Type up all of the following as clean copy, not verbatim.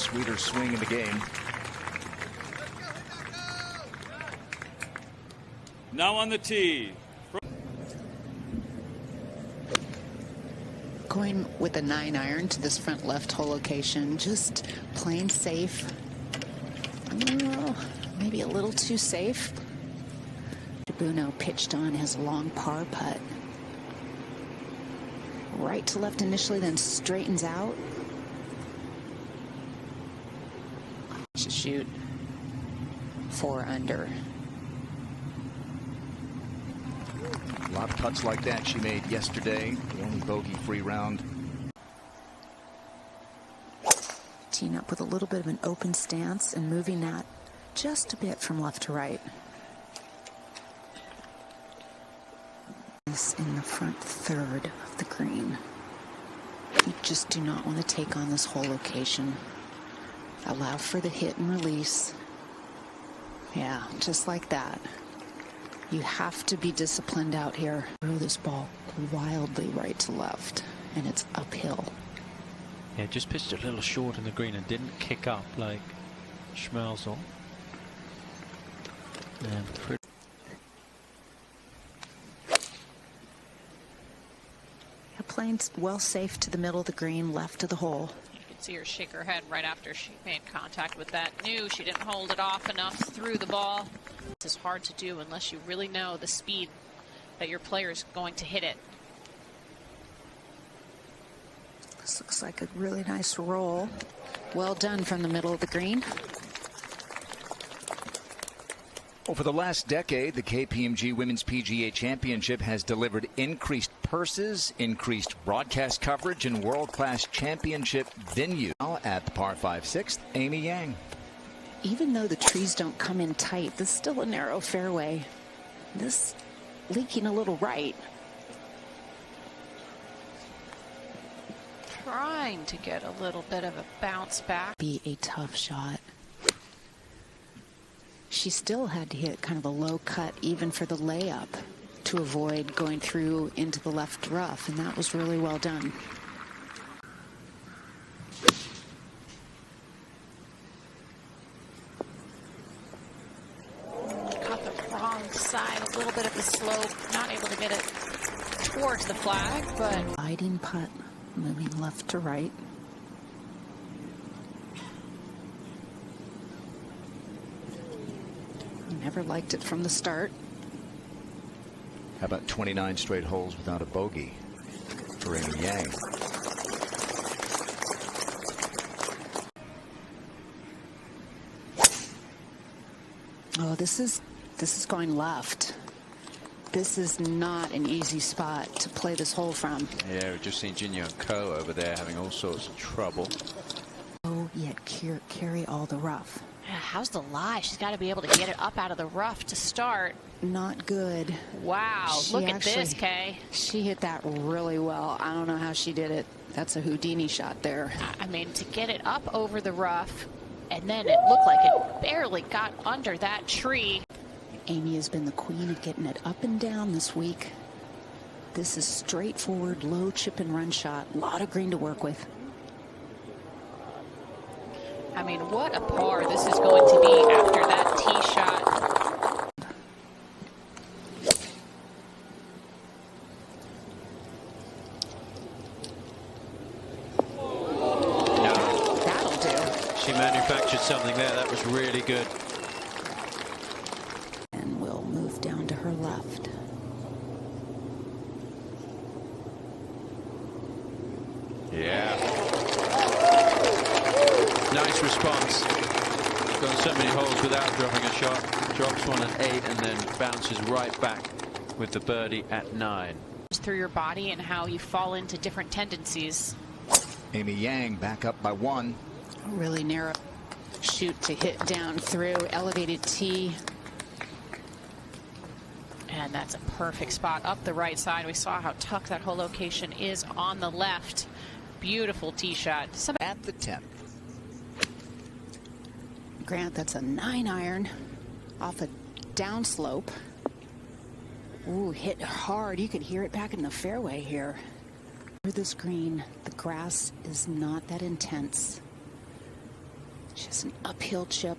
sweeter swing in the game. Now on the tee. Going with a 9-iron to this front left hole location, just playing safe. Maybe a little too safe. Buno pitched on his long par putt. Right to left initially, then straightens out. To shoot 4 under. A lot of putts like that she made yesterday. The only bogey-free round. Teeing up with a little bit of an open stance and moving that just a bit from left to right. This in the front third of the green. You just do not want to take on this whole location. Allow for the hit and release. Yeah, just like that. You have to be disciplined out here. Throw this ball wildly right to left, and it's uphill. Yeah, just pitched a little short in the green and didn't kick up like Schmelzel. And playing well safe to the middle of the green, left of the hole. You can see her shake her head right after she made contact with that. Knew she didn't hold it off enough through the ball. This is hard to do unless you really know the speed that your player is going to hit it. This looks like a really nice roll. Well done from the middle of the green. Over the last decade, the KPMG Women's PGA Championship has delivered increased purses, increased broadcast coverage, and world-class championship venue. Now at the par 5 6th, Amy Yang. Even though the trees don't come in tight, this is still a narrow fairway. This leaking a little right. Trying to get a little bit of a bounce back. Be a tough shot. She still had to hit kind of a low cut even for the layup to avoid going through into the left rough, and that was really well done. Caught the wrong side, a little bit of the slope, not able to get it towards the flag, but Gliding putt, moving left to right. Never liked it from the start. How about 29 straight holes without a bogey for Amy Yang? Oh, this is going left. This is not an easy spot to play this hole from. yeah, we've just seen Jinyoung Ko over there having all sorts of trouble. Oh, yet carry all the rough. how's the lie? She's got to be able to get it up out of the rough to start. Not good. Wow, look at this, Kay. She hit that really well. I don't know how she did it. That's a Houdini shot there. I mean, to get it up over the rough, and then it looked like it barely got under that tree. Amy has been the queen of getting it up and down this week. This is straightforward, low chip and run shot. A lot of green to work with. I mean, what a par this is going to be after that tee shot. No. That'll do. She manufactured something there. That was really good. And we'll move down to her left. Yeah. Nice response. Gone so many holes without dropping a shot. Drops one at 8 and then bounces right back with the birdie at 9. Through your body and how you fall into different tendencies. Amy Yang back up by 1. A really narrow shoot to hit down through. Elevated tee. And that's a perfect spot up the right side. We saw how tucked that whole location is on the left. Beautiful tee shot. At the 10th. Grant, that's a 9-iron off a downslope. Ooh, hit hard. You could hear it back in the fairway here. Through this green, the grass is not that intense. Just an uphill chip.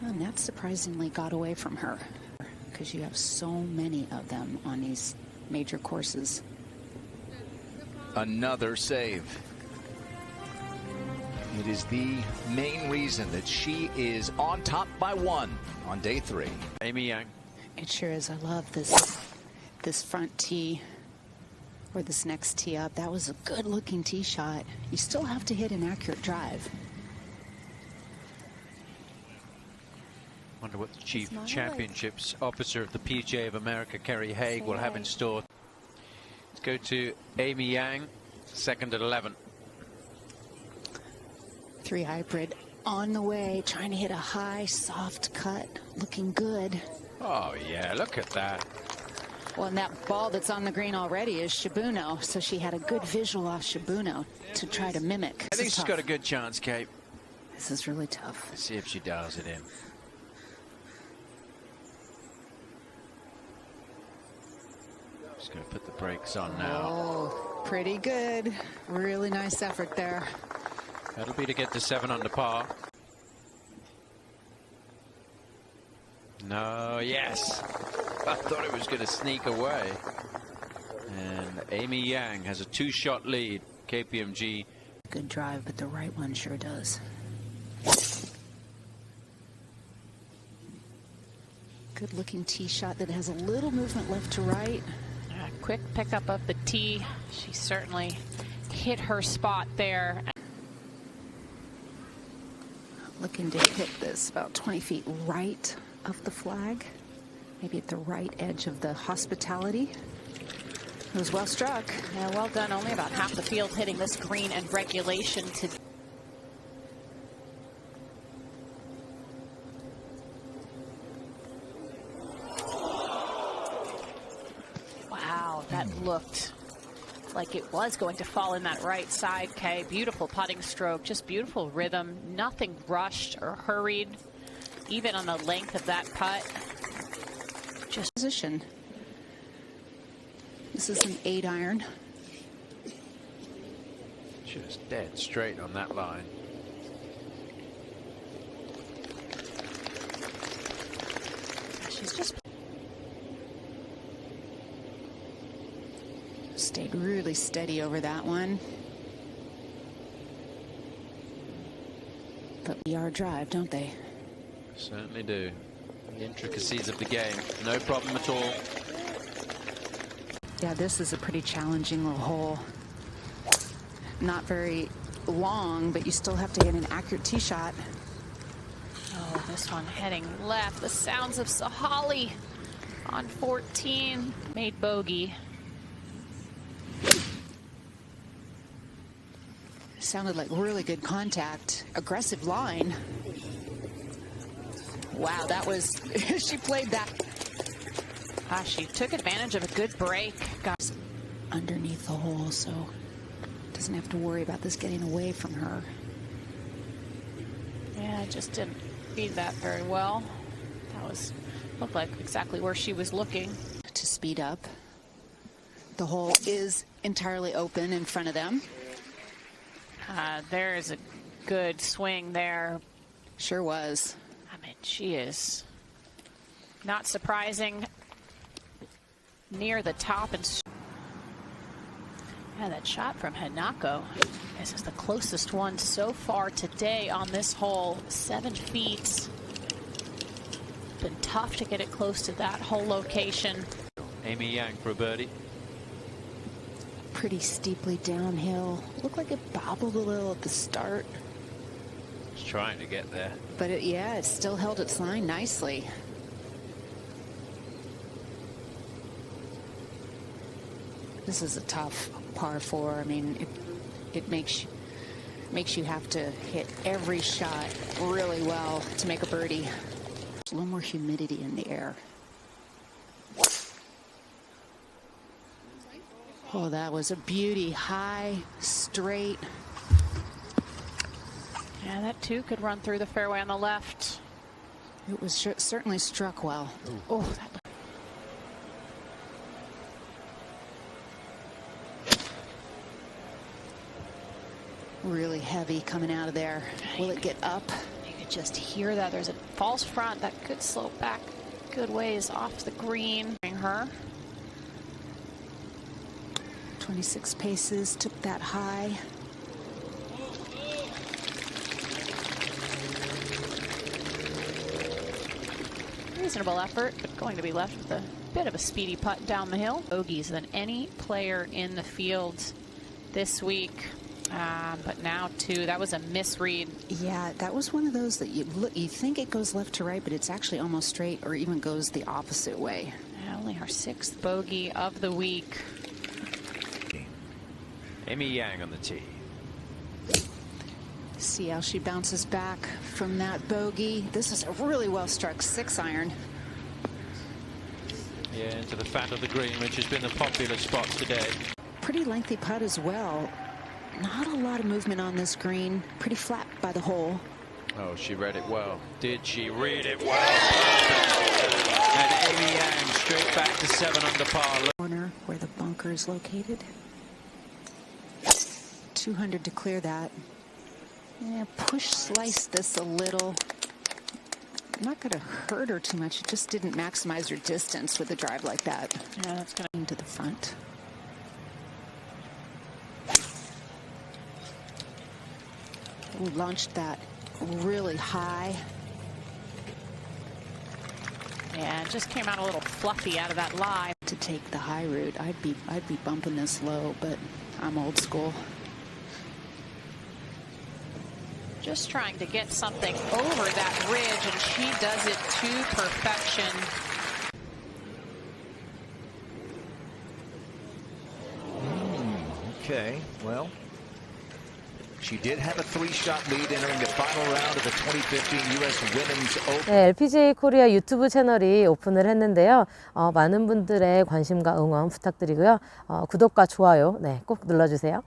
And that surprisingly got away from her, because you have so many of them on these major courses. Another save. It is the main reason that she is on top by 1 on day 3. Amy Yang. It sure is. I love this front tee, or this next tee up. That was a good looking tee shot. You still have to hit an accurate drive. Wonder what the Chief Championships Officer of the PGA of America, Kerry Haig, will have in store. Let's go to Amy Yang, second at 11. 3 hybrid on the way, trying to hit a high, soft cut, looking good. Oh, yeah, look at that. Well, and that ball that's on the green already is Shibuno, so she had a good visual off Shibuno to try to mimic. I think she's got a good chance, Kate. This is really tough. Let's see if she dials it in. Just going to put the brakes on now. Oh, pretty good. Really nice effort there. That'll be to get to 7 under par. No, yes. I thought it was going to sneak away. And Amy Yang has a 2-shot lead. KPMG. Good drive, but the right one sure does. Good looking tee shot that has a little movement left to right. Quick pickup of the tee. She certainly hit her spot there. Looking to hit this about 20 feet right of the flag. Maybe at the right edge of the hospitality. It was well struck. Yeah, well done. Only about half the field hitting this green and regulation to. Wow, that looked like it was going to fall in that right side, Kay. Beautiful putting stroke, just beautiful rhythm. Nothing rushed or hurried, even on the length of that putt. Just position. This is an 8-iron. Just dead straight on that line. She's just stayed really steady over that one. But VR drive, don't they? Certainly do. The intricacies of the game, no problem at all. Yeah, this is a pretty challenging little hole. Not very long, but you still have to hit an accurate tee shot. Oh, this one heading left. The sounds of Sahali on 14. Made bogey. Sounded like really good contact. Aggressive line. Wow, that was, she played that. She took advantage of a good break. Got underneath the hole, so doesn't have to worry about this getting away from her. Yeah, just didn't feed that very well. That looked like exactly where she was looking. To speed up. The hole is entirely open in front of them. There's a good swing there. Sure was. I mean, she is not surprising. Near the top, and yeah, that shot from Hanako. This is the closest one so far today on this hole. 7 feet. Been tough to get it close to that hole location. Amy Yang for a birdie. Pretty steeply downhill. Looked like it bobbled a little at the start. Just trying to get there. But yeah, it still held its line nicely. This is a tough par 4. I mean, it makes you have to hit every shot really well to make a birdie. There's a little more humidity in the air. Oh, that was a beauty. High, straight. Yeah, that too could run through the fairway on the left. It was certainly struck well. Oh, that Really heavy coming out of there. Will it get up? You could just hear that. There's a false front that could slope back good ways off the green. Her 26 paces, took that high. Reasonable effort, but going to be left with a bit of a speedy putt down the hill. Bogeys than any player in the field this week. But now too, that was a misread. Yeah, that was one of those that you think it goes left to right, but it's actually almost straight or even goes the opposite way. Only our 6th bogey of the week. Amy Yang on the tee. See how she bounces back from that bogey. This is a really well struck 6-iron. Yeah, into the fat of the green, which has been the popular spot today. Pretty lengthy putt as well. Not a lot of movement on this green. Pretty flat by the hole. Oh, she read it well. Did she read it well? And Amy Yang straight back to 7 under par. Corner where the bunker is located. 200 to clear that. Yeah, push slice this a little. Not going to hurt her too much. It just didn't maximize her distance with a drive like that. Yeah, that's going into the front. We launched that really high. Yeah, it just came out a little fluffy out of that lie. To take the high route, I'd be bumping this low, but I'm old school. Just trying to get something over that ridge, and she does it to perfection. Okay, well, she did have a 3-shot lead entering the final round of the 2015 U.S. Women's Open. 네, LPGA 코리아 유튜브 채널이 오픈을 했는데요. 많은 분들의 관심과 응원 부탁드리고요. 구독과 좋아요 꼭 눌러주세요.